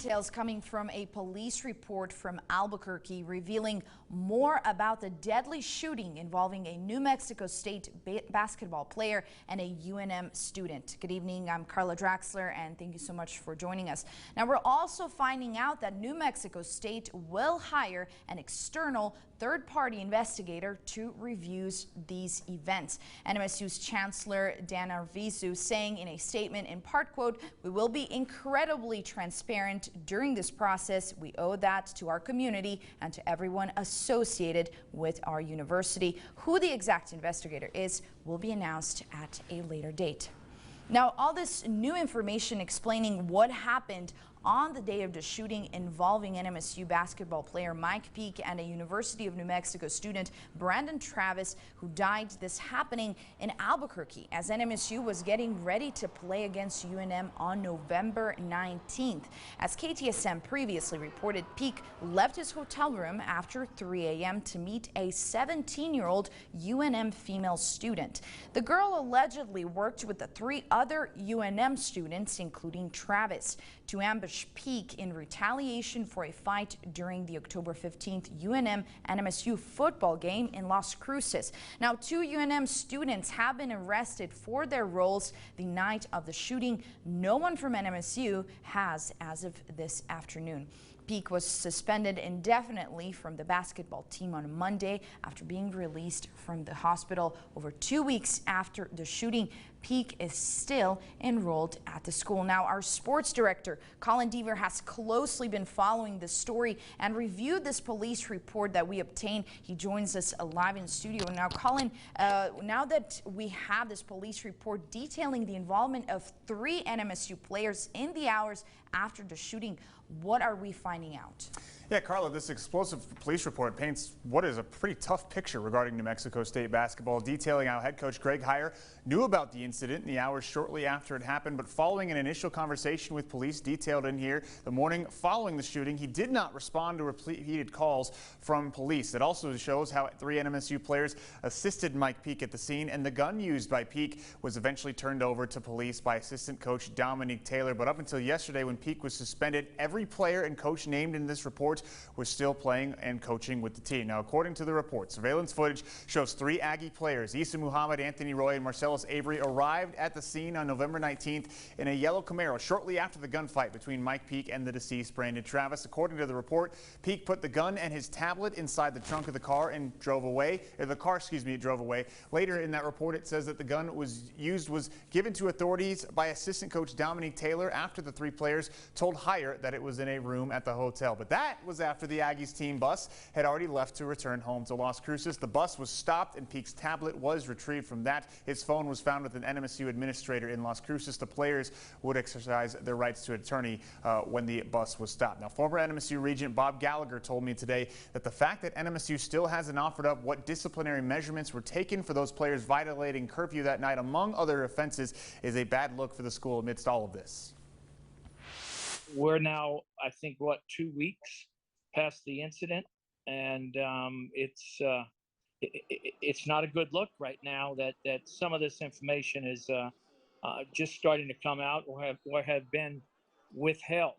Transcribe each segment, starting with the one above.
details coming from a police report from Albuquerque revealing more about the deadly shooting involving a New Mexico State basketball player and a UNM student. Good evening, I'm Carla Draxler, and thank you so much for joining us. Now, we're also finding out that New Mexico State will hire an external third-party investigator to review these events. NMSU's Chancellor Dan Arvizu saying in a statement, in part, quote, "We will be incredibly transparent during this process. We owe that to our community and to everyone associated with our university." Who the exact investigator is will be announced at a later date. Now, all this new information explaining what happened on the day of the shooting involving NMSU basketball player Mike Peake and a University of New Mexico student Brandon Travis, who died. This happening in Albuquerque as NMSU was getting ready to play against UNM on November 19th. As KTSM previously reported, Peake left his hotel room after 3 a.m. to meet a 17-year-old UNM female student. The girl allegedly worked with the 3 other UNM students, including Travis, to ambush Peake in retaliation for a fight during the October 15th UNM-NMSU football game in Las Cruces. Now, 2 UNM students have been arrested for their roles the night of the shooting. No one from NMSU has as of this afternoon. Peake was suspended indefinitely from the basketball team on Monday after being released from the hospital over 2 weeks after the shooting. Peake is still enrolled at the school. Now, our sports director, Colin Deaver, has closely been following the story and reviewed this police report that we obtained. He joins us live in studio. Now, Colin, now that we have this police report detailing the involvement of 3 NMSU players in the hours after the shooting, what are we finding out? Yeah, Carla, this explosive police report paints what is a pretty tough picture regarding New Mexico State basketball, detailing how head coach Greg Heiar knew about the incident in the hours shortly after it happened, but following an initial conversation with police detailed in here the morning following the shooting, he did not respond to repeated calls from police. It also shows how 3 NMSU players assisted Mike Peake at the scene, and the gun used by Peake was eventually turned over to police by assistant coach Dominique Taylor. But up until yesterday, when Peake was suspended, every player and coach named in this report was still playing and coaching with the team. Now, according to the report, surveillance footage shows 3 Aggie players, Issa Muhammad, Anthony Roy, and Marcellus Avery, arrived at the scene on November 19th in a yellow Camaro shortly after the gunfight between Mike Peake and the deceased Brandon Travis. According to the report, Peake put the gun and his tablet inside the trunk of the car and drove away. It drove away. Later in that report, it says that the gun was given to authorities by assistant coach Dominique Taylor after the 3 players told Heiar that it was in a room at the hotel. But that was after the Aggies team bus had already left to return home to Las Cruces. The bus was stopped and Peake's tablet was retrieved from that. His phone was found with an NMSU administrator in Las Cruces. The players would exercise their rights to attorney when the bus was stopped. Now, former NMSU Regent Bob Gallagher told me today that the fact that NMSU still hasn't offered up what disciplinary measurements were taken for those players violating curfew that night, among other offenses, is a bad look for the school amidst all of this. We're now, I think, 2 weeks past the incident, and it's not a good look right now that some of this information is just starting to come out or have been withheld.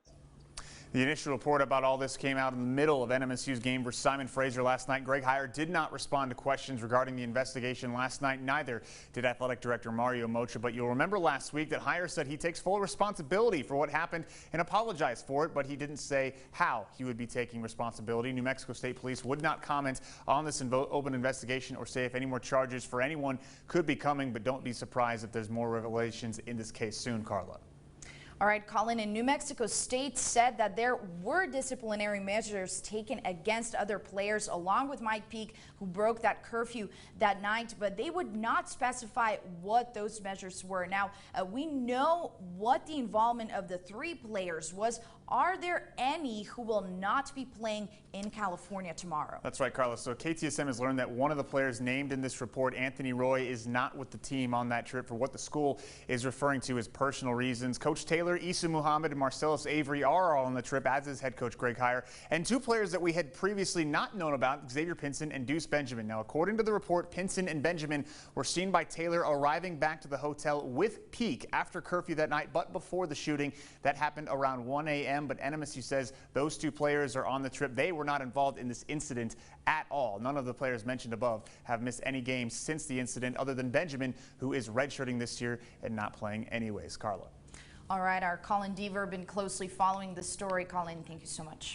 The initial report about all this came out in the middle of NMSU's game versus Simon Fraser last night. Greg Heiar did not respond to questions regarding the investigation last night. Neither did Athletic Director Mario Mocha. But you'll remember last week that Heiar said he takes full responsibility for what happened and apologized for it, but he didn't say how he would be taking responsibility. New Mexico State Police would not comment on this open investigation or say if any more charges for anyone could be coming, but don't be surprised if there's more revelations in this case soon, Carla. All right, Colin, and New Mexico State said that there were disciplinary measures taken against other players along with Mike Peake, who broke that curfew that night, but they would not specify what those measures were. Now, we know what the involvement of the 3 players was. Are there any who will not be playing in California tomorrow? That's right, Carlos. So KTSM has learned that one of the players named in this report, Anthony Roy, is not with the team on that trip for what the school is referring to as personal reasons. Coach Taylor Taylor, Issa Muhammad, and Marcellus Avery are all on the trip, as is head coach Greg Heier. And two players that we had previously not known about, Xavier Pinson and Deuce Benjamin. Now, according to the report, Pinson and Benjamin were seen by Taylor arriving back to the hotel with Peak after curfew that night, but before the shooting. That happened around 1 a.m., but NMSU says those two players are on the trip. They were not involved in this incident at all. None of the players mentioned above have missed any games since the incident, other than Benjamin, who is redshirting this year and not playing anyways. Carla. All right, our Colin Deaver been closely following this story. Colin, thank you so much.